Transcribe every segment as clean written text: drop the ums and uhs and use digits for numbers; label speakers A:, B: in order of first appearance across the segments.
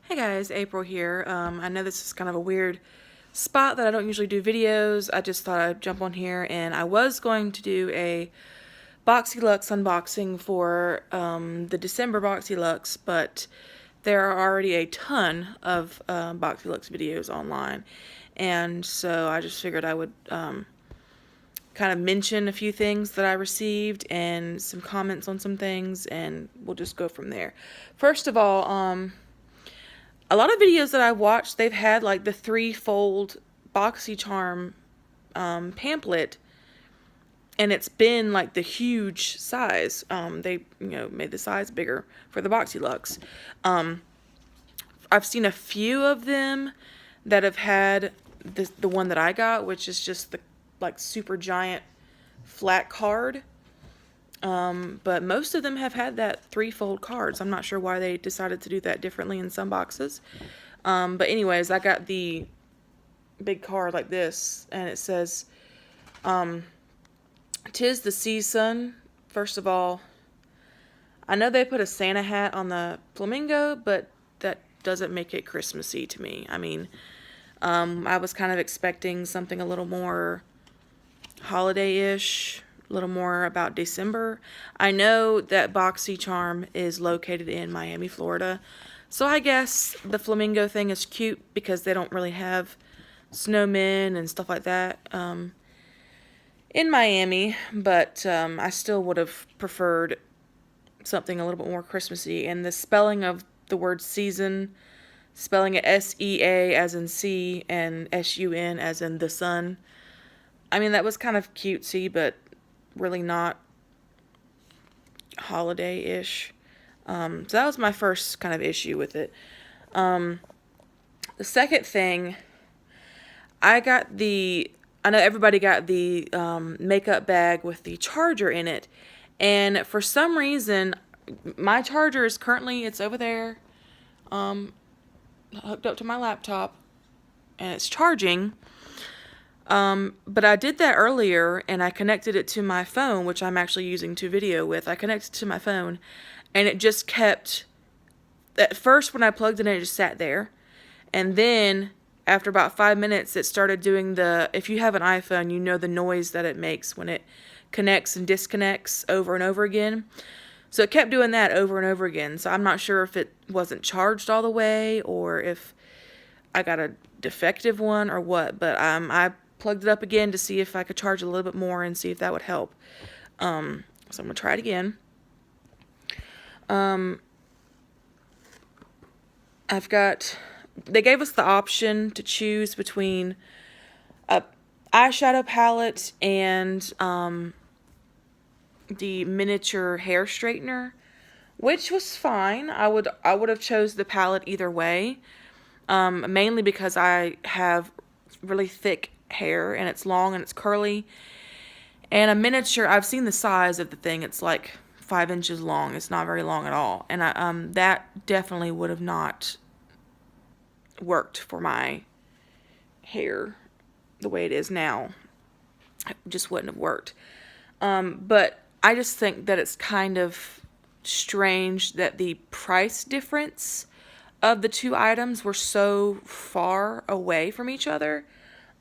A: Hey guys, April here. I know this is kind of a weird spot that I don't usually do videos. I just thought I'd jump on here, and I was going to do a BoxyLuxe unboxing for the December BoxyLuxe, but there are already a ton of BoxyLuxe videos online, and so I just figured I would kind of mention a few things that I received and some comments on some things, and we'll just go from there. First of all, a lot of videos that I watched, they've had like the three-fold BoxyCharm pamphlet, and it's been like the huge size. They made the size bigger for the BoxyLuxe. I've seen a few of them that have had the one that I got, which is just the like super giant flat card. But most of them have had that three-fold cards. I'm not sure why they decided to do that differently in some boxes. But anyways, I got the big card like this, and it says, "'Tis the season." First of all, I know they put a Santa hat on the flamingo, but that doesn't make it Christmassy to me. I mean, I was kind of expecting something a little more holiday-ish, a little more about December. I know that BoxyCharm is located in Miami, Florida, so I guess the flamingo thing is cute because they don't really have snowmen and stuff like that in Miami, but I still would have preferred something a little bit more Christmassy. And the spelling of the word season, spelling it S-E-A as in sea and S-U-N as in the sun, I mean, that was kind of cutesy, but really not holiday-ish. So that was my first kind of issue with it. The second thing, I know everybody got the makeup bag with the charger in it, and for some reason, my charger is currently, it's over there, hooked up to my laptop, and it's charging. But I did that earlier, and I connected it to my phone, which I'm actually using to video with. I connected it to my phone, and it just kept, at first when I plugged it in, it just sat there. And then, after about 5 minutes, it started doing if you have an iPhone, you know the noise that it makes when it connects and disconnects over and over again. So it kept doing that over and over again. So I'm not sure if it wasn't charged all the way, or if I got a defective one or what, but I plugged it up again to see if I could charge a little bit more and see if that would help. So I'm going to try it again. They gave us the option to choose between a eyeshadow palette and the miniature hair straightener, which was fine. I would have chose the palette either way, mainly because I have really thick hair and it's long and it's curly. And a miniature, I've seen the size of the thing. It's like 5 inches long. It's not very long at all. And that definitely would have not worked for my hair the way it is now. It just wouldn't have worked. But I just think that it's kind of strange that the price difference of the two items were so far away from each other.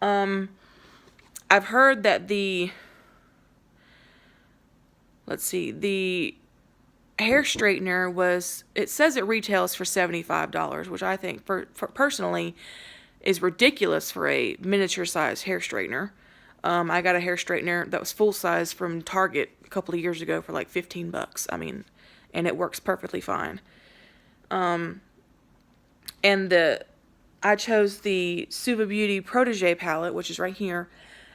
A: I've heard that the hair straightener it says it retails for $75, which I think for personally is ridiculous for a miniature size hair straightener. I got a hair straightener that was full size from Target a couple of years ago for like $15. I mean, and it works perfectly fine. And I chose the Suva Beauty Protege palette, which is right here,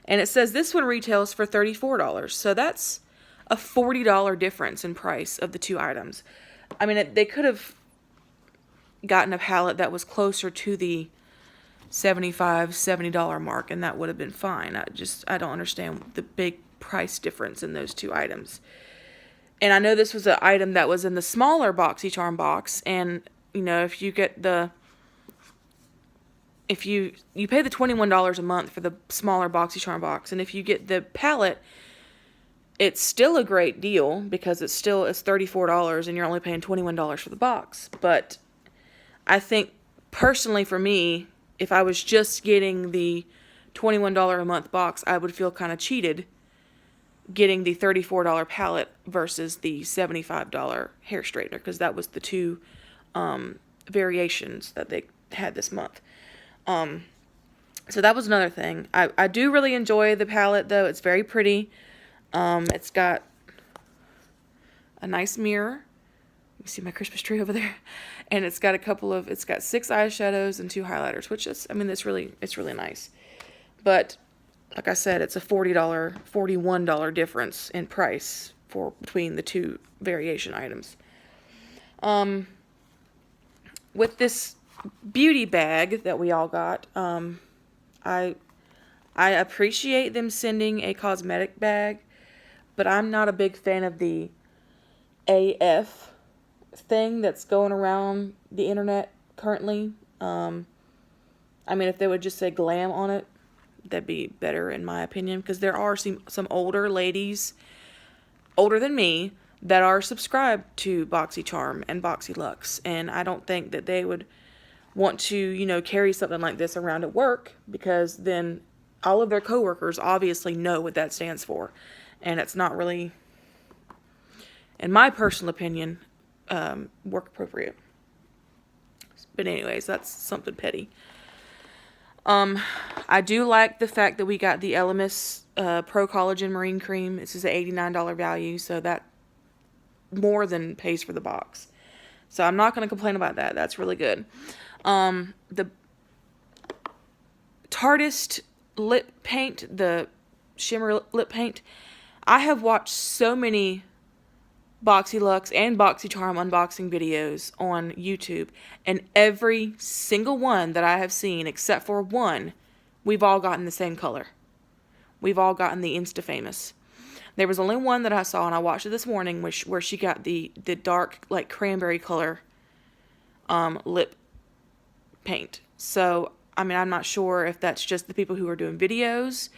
A: and it says this one retails for $34. So that's a $40 difference in price of the two items. I mean, they could have gotten a palette that was closer to the $75, $70 mark, and that would have been fine. I don't understand the big price difference in those two items. And I know this was an item that was in the smaller BoxyCharm box, and if you get you pay the $21 a month for the smaller BoxyCharm box, and if you get the palette, it's still a great deal because it's $34 and you're only paying $21 for the box. But I think personally for me, if I was just getting the $21 a month box, I would feel kind of cheated getting the $34 palette versus the $75 hair straightener, because that was the two variations that they had this month. So that was another thing. I do really enjoy the palette, though. It's very pretty. It's got a nice mirror. You see my Christmas tree over there? And it's got it's got 6 eyeshadows and 2 highlighters, which is, I mean, it's really nice. But like I said, it's a $41 difference in price between the two variation items. With this beauty bag that we all got, I appreciate them sending a cosmetic bag, but I'm not a big fan of the AF thing that's going around the internet currently. I mean, if they would just say glam on it, that'd be better in my opinion, because there are some older ladies, older than me, that are subscribed to BoxyCharm and BoxyLuxe, and I don't think that they would want to, carry something like this around at work, because then all of their coworkers obviously know what that stands for, and it's not really, in my personal opinion, work appropriate. But anyways, that's something petty. I do like the fact that we got the Elemis Pro Collagen Marine Cream. This is an $89 value, so that more than pays for the box. So I'm not going to complain about that. That's really good. The Tarteist lip paint, the shimmer lip paint, I have watched so many BoxyLuxe and BoxyCharm unboxing videos on YouTube, and every single one that I have seen, except for one, we've all gotten the same color. We've all gotten the Insta-Famous. There was only one that I saw, and I watched it this morning, where she got the dark, like, cranberry color lip paint. So, I mean, I'm not sure if that's just the people who are doing videos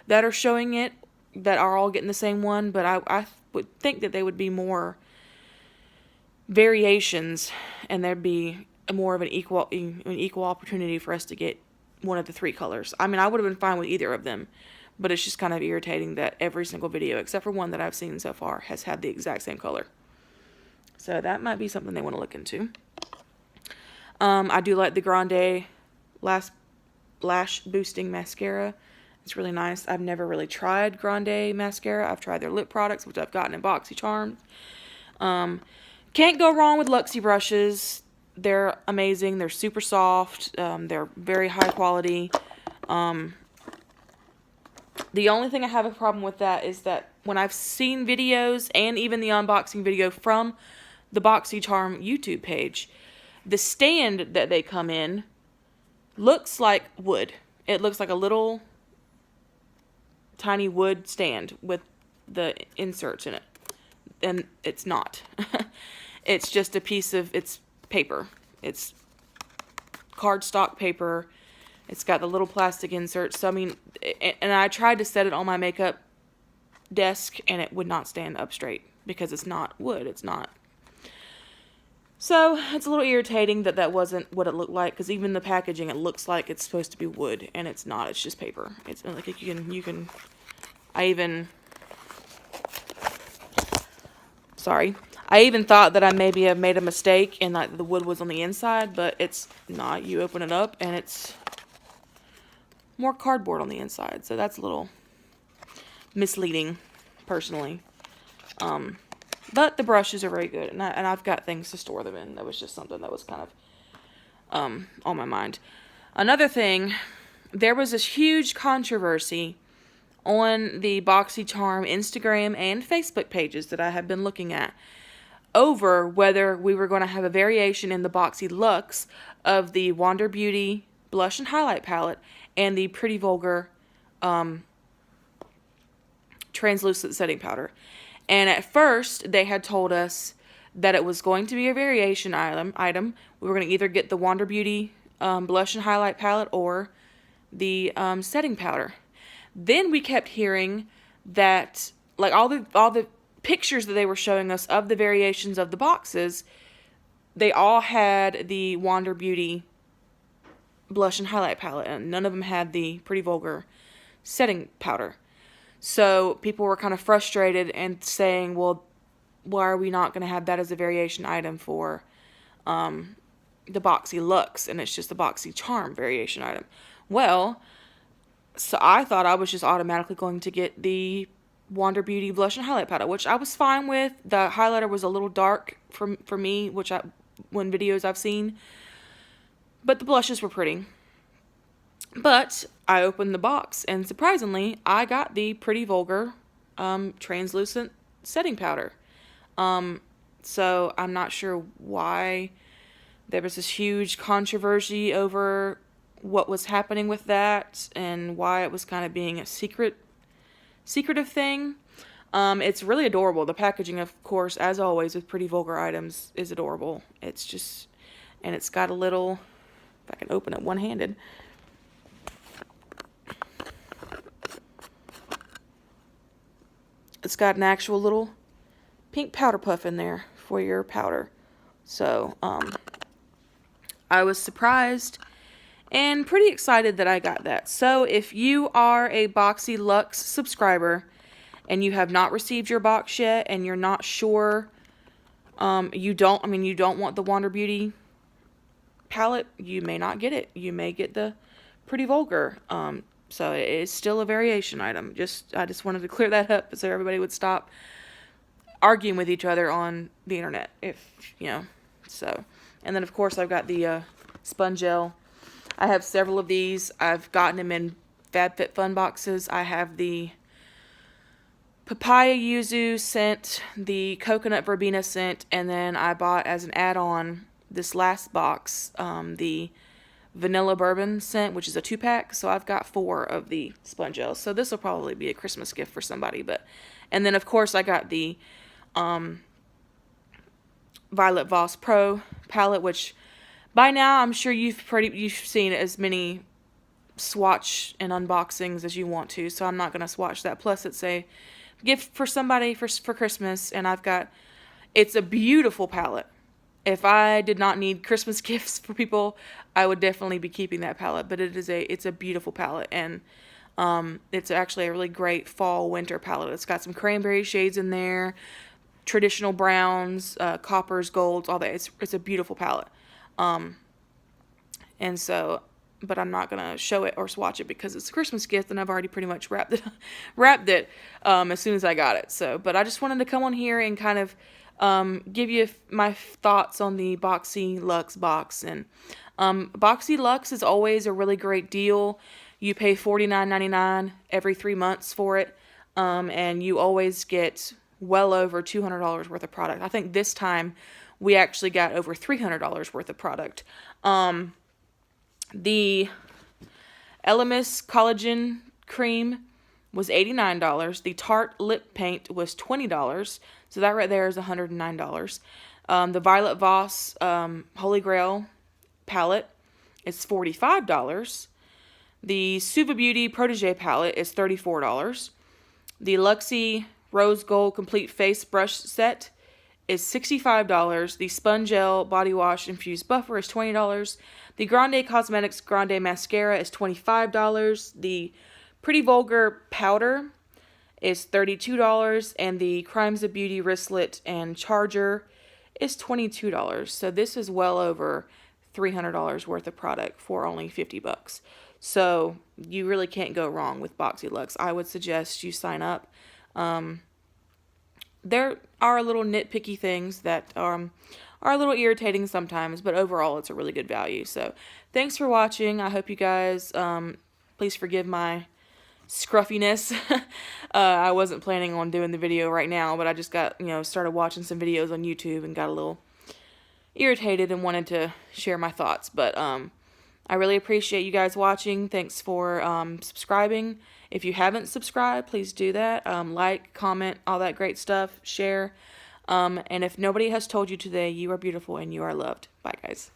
A: that are showing it, that are all getting the same one, but I would think that there would be more variations, and there'd be more of an equal opportunity for us to get one of the 3 colors. I mean, I would have been fine with either of them, but it's just kind of irritating that every single video, except for one that I've seen so far, has had the exact same color. So that might be something they want to look into. I do like the Grande Lash Boosting Mascara. It's really nice. I've never really tried Grande mascara. I've tried their lip products, which I've gotten in BoxyCharm. Can't go wrong with Luxie brushes. They're amazing. They're super soft. They're very high quality. The only thing I have a problem with that is that when I've seen videos, and even the unboxing video from the BoxyCharm YouTube page, the stand that they come in looks like wood. It looks like a little tiny wood stand with the inserts in it, and it's not. It's just a piece of, it's paper. It's cardstock paper. It's got the little plastic inserts. So I mean, and I tried to set it on my makeup desk, and it would not stand up straight because it's not wood. It's not. So it's a little irritating that that wasn't what it looked like, because even the packaging, it looks like it's supposed to be wood, and it's not. It's just paper. It's like you can. I even thought that I maybe have made a mistake and that the wood was on the inside, but it's not. You open it up and it's more cardboard on the inside, so that's a little misleading, personally. But the brushes are very good, and I've got things to store them in. That was just something that was kind of on my mind. Another thing, there was this huge controversy on the BoxyCharm Instagram and Facebook pages that I have been looking at over whether we were going to have a variation in the BoxyLuxe of the Wander Beauty blush and highlight palette and the Pretty Vulgar translucent setting powder. And at first, they had told us that it was going to be a variation item. We were going to either get the Wander Beauty blush and highlight palette or the setting powder. Then we kept hearing that, like, all the pictures that they were showing us of the variations of the boxes, they all had the Wander Beauty blush and highlight palette, and none of them had the Pretty Vulgar setting powder. So people were kind of frustrated and saying, well, why are we not going to have that as a variation item for the Boxy Luxe, and it's just the Boxy Charm variation item? Well, so I thought I was just automatically going to get the Wander Beauty blush and highlight powder, which I was fine with. The highlighter was a little dark for me, when videos I've seen, but the blushes were pretty. But I opened the box, and surprisingly, I got the Pretty Vulgar translucent setting powder. So I'm not sure why there was this huge controversy over what was happening with that and why it was kind of being a secretive thing. It's really adorable. The packaging, of course, as always with Pretty Vulgar items, is adorable. It's just, and it's got a little, if I can open it one-handed, it's got an actual little pink powder puff in there for your powder. So, I was surprised and pretty excited that I got that. So, if you are a Boxy Luxe subscriber and you have not received your box yet and you're not sure, you don't want the Wander Beauty palette, you may not get it. You may get the Pretty Vulgar. So it is still a variation item. I just wanted to clear that up so everybody would stop arguing with each other on the internet, so. And then, of course, I've got the Spun Gel. I have several of these. I've gotten them in FabFitFun boxes. I have the Papaya Yuzu scent, the Coconut Verbena scent, and then I bought as an add-on this last box, the Vanilla Bourbon scent, which is a 2-pack. So I've got 4 of the Spun Gels. So this will probably be a Christmas gift for somebody. And then, of course, I got the Violet Voss Pro palette, which by now I'm sure you've seen as many swatch and unboxings as you want to. So I'm not going to swatch that. Plus, it's a gift for somebody for Christmas, and it's a beautiful palette. If I did not need Christmas gifts for people, I would definitely be keeping that palette. But it's a beautiful palette, and it's actually a really great fall-winter palette. It's got some cranberry shades in there, traditional browns, coppers, golds, all that. It's a beautiful palette. And so, but I'm not gonna show it or swatch it because it's a Christmas gift, and I've already pretty much wrapped it as soon as I got it. So, but I just wanted to come on here and kind of give you my thoughts on the Boxy Luxe box. And Boxy Luxe is always a really great deal. You pay $49.99 every 3 months for it, and you always get well over $200 worth of product. I think this time we actually got over $300 worth of product. The Elemis Collagen Cream was $89. The Tarte Lip Paint was $20. So that right there is $109. The Violet Voss Holy Grail palette is $45. The Suva Beauty Protégé palette is $34. The Luxie Rose Gold Complete Face Brush Set is $65. The Spun Gel Body Wash Infused Buffer is $20. The Grande Cosmetics Grande Mascara is $25. The Pretty Vulgar Powder is $32. And the Crimes of Beauty Wristlet and Charger is $22. So this is well over $300 worth of product for only $50. So you really can't go wrong with Boxy Luxe. I would suggest you sign up. There are little nitpicky things that are a little irritating sometimes, but overall it's a really good value. So thanks for watching. I hope you guys, please forgive my scruffiness. I wasn't planning on doing the video right now, but I just got, started watching some videos on YouTube and got a little irritated and wanted to share my thoughts. But I really appreciate you guys watching. Thanks for subscribing. If you haven't subscribed, please do that. Like, comment, all that great stuff. Share. And if nobody has told you today, you are beautiful and you are loved. Bye, guys.